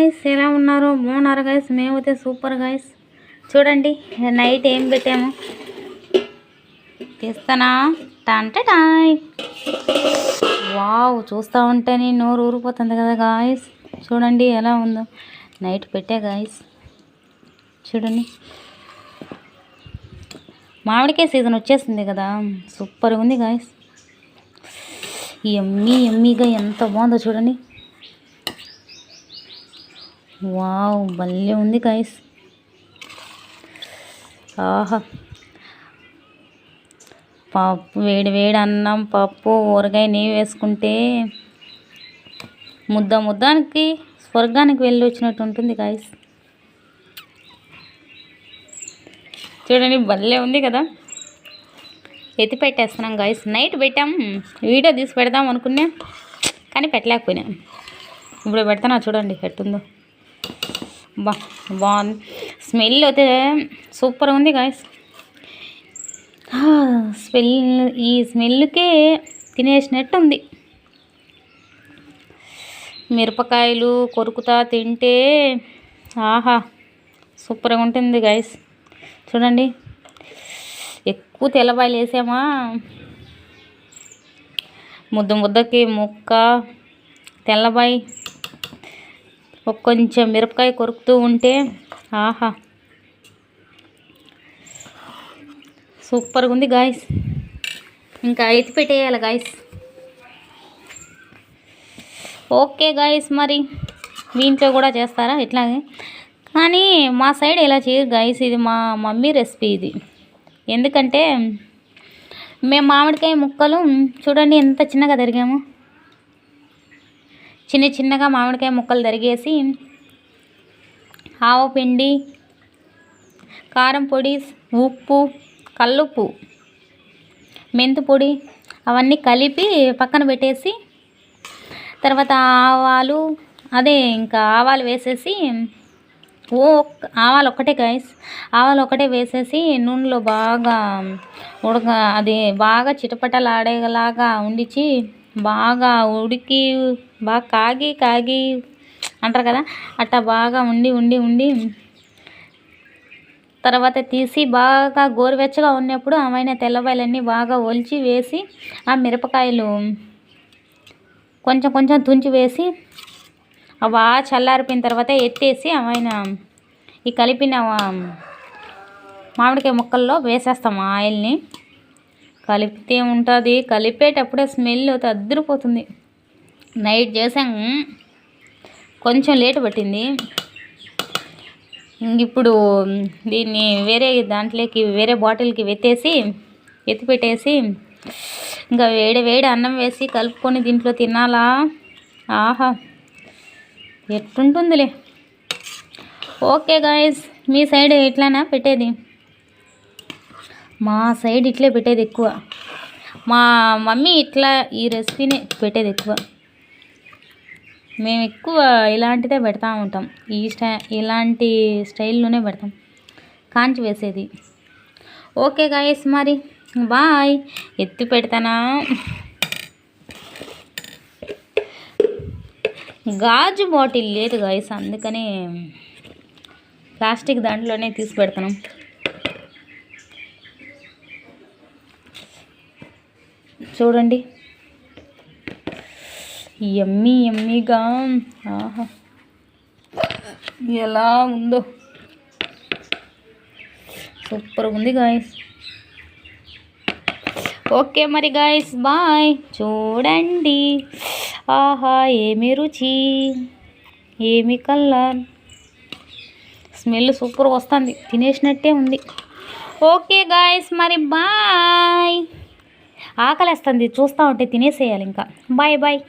Guys, ఎలా ఉన్నారు? బాగున్నారు గాయస్? మేమైతే సూపర్ గాయస్. చూడండి నైట్ ఏం పెట్టాము తీస్తానా టాయ్. వావ్, చూస్తూ ఉంటేనే నోరు ఊరిపోతుంది కదా గాయస్. చూడండి ఎలా ఉందో. నైట్ పెట్టా గాయస్. చూడండి మామిడికాయ సీజన్ వచ్చేసింది కదా, సూపర్గా ఉంది గాయస్. ఎమ్మీగా ఎంత బాగుందో చూడండి. వావ్, భలే ఉంది గాయస్. ఆహా, పప్పు వేడి అన్నం, పప్పు, ఊరగాయ, నెయ్యి వేసుకుంటే ముద్దానికి స్వర్గానికి వెళ్ళి వచ్చినట్టు ఉంటుంది గాయస్. చూడండి భలే ఉంది కదా. ఎత్తి పెట్టేస్తున్నాం గాయస్. నైట్ పెట్టాం, వీడియో తీసి పెడదాం అనుకున్నా కానీ పెట్టలేకపోయినా. ఇప్పుడు పెడతానా, చూడండి ఎట్టుందో. బాగుంది. స్మెల్ అయితే సూపర్ ఉంది గాయస్. ఈ స్మెల్కే తినేసినట్టు ఉంది. మిరపకాయలు కొరుకుతా తింటే ఆహా సూపర్గా ఉంటుంది గాయస్. చూడండి ఎక్కువ తెల్లబాయలు వేసామా, ముద్దకి ముక్క తెల్లబాయి, కొంచెం మిరపకాయ కొరుకుతూ ఉంటే ఆహా సూపర్గా ఉంది గాయస్. ఇంకా ఎత్తి పెట్టేయాలి గాయస్. ఓకే గాయస్, మరి మీ ఇంట్లో కూడా చేస్తారా ఇట్లాగే? కానీ మా సైడ్ ఇలా చేయరు గాయస్. ఇది మా మమ్మీ రెసిపీ ఇది. ఎందుకంటే మేము మామిడికాయ ముక్కలు చూడండి ఎంత చిన్నగా తరిగాము. చిన్నగా మామిడికాయ ముక్కలు తరిగేసి ఆవపిండి, కారం పొడి, ఉప్పు, కల్లుప్పు, మెంతు పొడి అవన్నీ కలిపి పక్కన పెట్టేసి తర్వాత ఆవాలు వేసేసి ఆవాలు ఒక్కటే గాయస్. ఆవాలు ఒక్కటే వేసేసి నూనెలో బాగా అది బాగా చిటపటలాడేలాగా ఉండిచి బాగా ఉడికి బాగా కాగి అంటారు కదా, అట్టా బాగా ఉండి తర్వాత తీసి బాగా గోరువెచ్చగా ఉన్నప్పుడు అవైన తెల్లబాయలన్నీ బాగా ఒలిచి వేసి ఆ మిరపకాయలు కొంచెం తుంచి వేసి బాగా చల్లారిపోయిన తర్వాత ఎత్తేసి అవైన ఈ కలిపిన మామిడికాయ ముక్కల్లో వేసేస్తాము. ఆయిల్ని కలిపితే ఉంటుంది. కలిపేటప్పుడే స్మెల్ అయితే అద్దరిపోతుంది. నైట్ చేసాం, కొంచెం లేట్ పట్టింది. ఇప్పుడు దీన్ని వేరే బాటిల్కి ఎత్తి పెట్టేసి ఇంకా వేడి అన్నం వేసి కలుపుకొని దీంట్లో తినాలా. ఆహా ఎట్టుంటుందిలే. ఓకే గాయస్, మీ సైడ్ ఎట్లానా పెట్టేది? మా సైడ్ ఇట్లే పెట్టేది ఎక్కువ. మా మమ్మీ ఈ రెసిపీనే పెట్టేది ఎక్కువ. మేము ఎక్కువ ఇలాంటిదే పెడతా ఉంటాం. ఇలాంటి స్టైల్లోనే పెడతాం, కాంచి వేసేది. ఓకే గాయస్, మరి బాయ్. ఎత్తి పెడతానా. గాజు బాటిల్ లేదు గాయస్, అందుకని ప్లాస్టిక్ దాంట్లోనే తీసి పెడతాను. చూడండి ఎమ్మీగా ఆహా ఎలా ఉందో, సూపర్ ఉంది గాయస్. ఓకే మరి గాయస్, బాయ్. చూడండి ఆహా ఏమి రుచి, ఏమి కలర్, స్మెల్ సూపర్ వస్తుంది. తినేసినట్టే ఉంది. ఓకే గాయస్, మరి బాయ్. ఆకలేస్తుంది చూస్తూ ఉంటే, తినేసేయాలి ఇంకా. బాయ్.